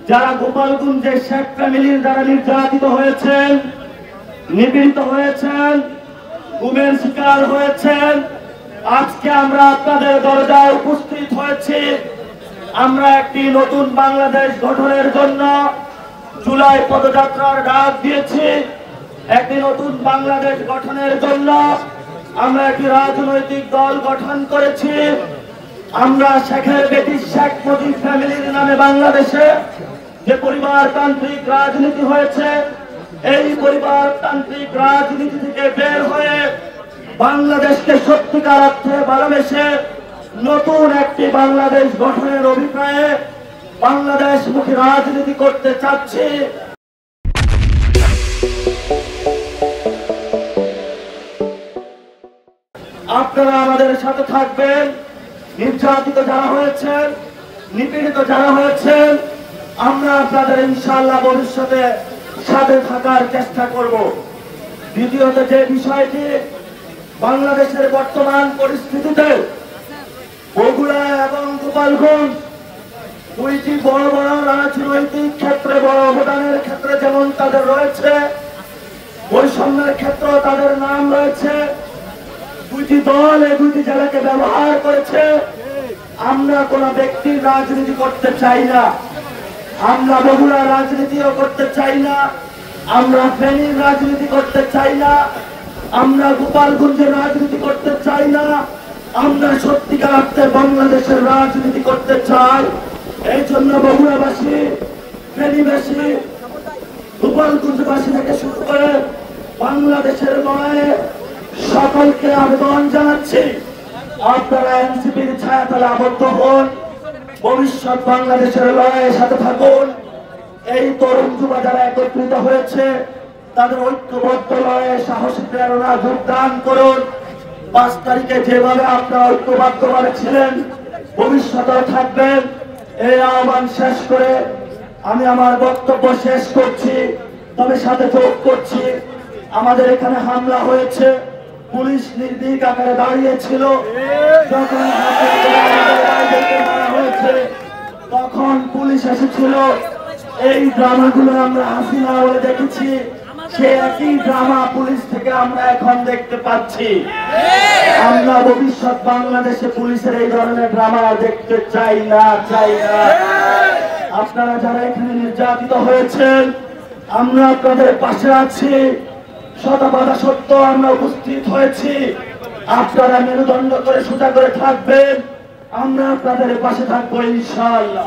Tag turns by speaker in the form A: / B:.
A: যারা গোপালগঞ্জের শেখ ফ্যামিলির দ্বারা নির্যাতিত হয়েছেন, নিপীড়িত হয়েছেন, গুমের শিকার হয়েছেন, আজকে আমরা আপনাদের দরজায় উপস্থিত হয়েছি। আমরা একটি নতুন বাংলাদেশ গঠনের জন্য জুলাই পদযাত্রার ডাক দিয়েছি। একটি নতুন বাংলাদেশ গঠনের জন্য আমরা একটি রাজনৈতিক দল গঠন করেছি। আমরা শেখের বেটি শেখ মুজিব ফ্যামিলির নামে বাংলাদেশে যে পরিবারতান্ত্রিক রাজনীতি হয়েছে, এই পরিবারতান্ত্রিক রাজনীতি থেকে বের হয়ে বাংলাদেশকে সত্যিকার অর্থে ভালোবেসে নতুন একটি বাংলাদেশ গঠনের অভিপ্রায়ে বাংলাদেশমুখী রাজনীতি করতে চাচ্ছি। আপনারা আমাদের সাথে থাকবেন। নির্যাতিত যারা হয়েছেন, নিপীড়িত যারা হয়েছেন, আমরা আপনাদের ইনশাআল্লাহ ভবিষ্যতে সাথে থাকার চেষ্টা করব। দ্বিতীয়ত যে বিষয়টি, বাংলাদেশের বর্তমান পরিস্থিতিতে বগুড়া এবং গোপালগঞ্জ দুইটি বড় বড় রাজনৈতিক ক্ষেত্রে বড় অবদানের ক্ষেত্রে যেমন তাদের রয়েছে, বৈষম্যের ক্ষেত্রেও তাদের নাম রয়েছে। দুইটি দল এই দুইটি জেলাকে ব্যবহার করেছে। আমরা কোন ব্যক্তির রাজনীতি করতে চাই না। আমরা বগুড়ার রাজনীতিও করতে চাই না, আমরা ফেনীর রাজনীতি করতে চাই না, আমরা গোপালগঞ্জের রাজনীতি করতে চাই না। আমরা সত্যিকার অর্থে বাংলাদেশের রাজনীতি করতে চাই। এই জন্য বগুড়াবাসী, ফেনীবাসী, গোপালগঞ্জবাসী থেকে শুরু করে বাংলাদেশের লড়াইয়ে সকলকে আবেদন জানাচ্ছি, আপনারা এনসিপির ছায়াতলে আবদ্ধ হন, ভবিষ্যৎ বাংলাদেশের লড়াইয়ের সাথে থাকুন। এই তরুণ যুবা যারা একত্রিত হয়েছে, তাদের ঐক্যবদ্ধ লড়াইয়ে সাহসী প্রেরণা যোগদান করুন। 5 তারিখে যেভাবে আপনারা ঐক্যবদ্ধভাবে ছিলেন, ভবিষ্যতেও থাকবেন। এই আহ্বান শেষ করে আমি আমার বক্তব্য শেষ করছি। তবে সাথে যোগ করছি, আমাদের এখানে হামলা হয়েছে, পুলিশ নির্ভীক আকারে দাঁড়িয়েছিল। যখন হয়েছে তখন পুলিশ এসেছিল। এই ড্রামাগুলো আমরা হাসিনা বলে দেখেছি, সে একই ড্রামা পুলিশ থেকে আমরা এখন দেখতে পাচ্ছি। আমরা ভবিষ্যৎ বাংলাদেশে পুলিশের এই ধরনের ড্রামা দেখতে চাই না। আপনারা যারা এখানে নির্যাতিত হয়েছেন, আমরা আপনাদের পাশে আছি। শত বাধা সত্ত্বেও আমরা উপস্থিত হয়েছি। আপনারা মেরুদণ্ড করে সোজা করে থাকবেন, আমরা আপনাদের পাশে থাকবো ইনশাআল্লাহ।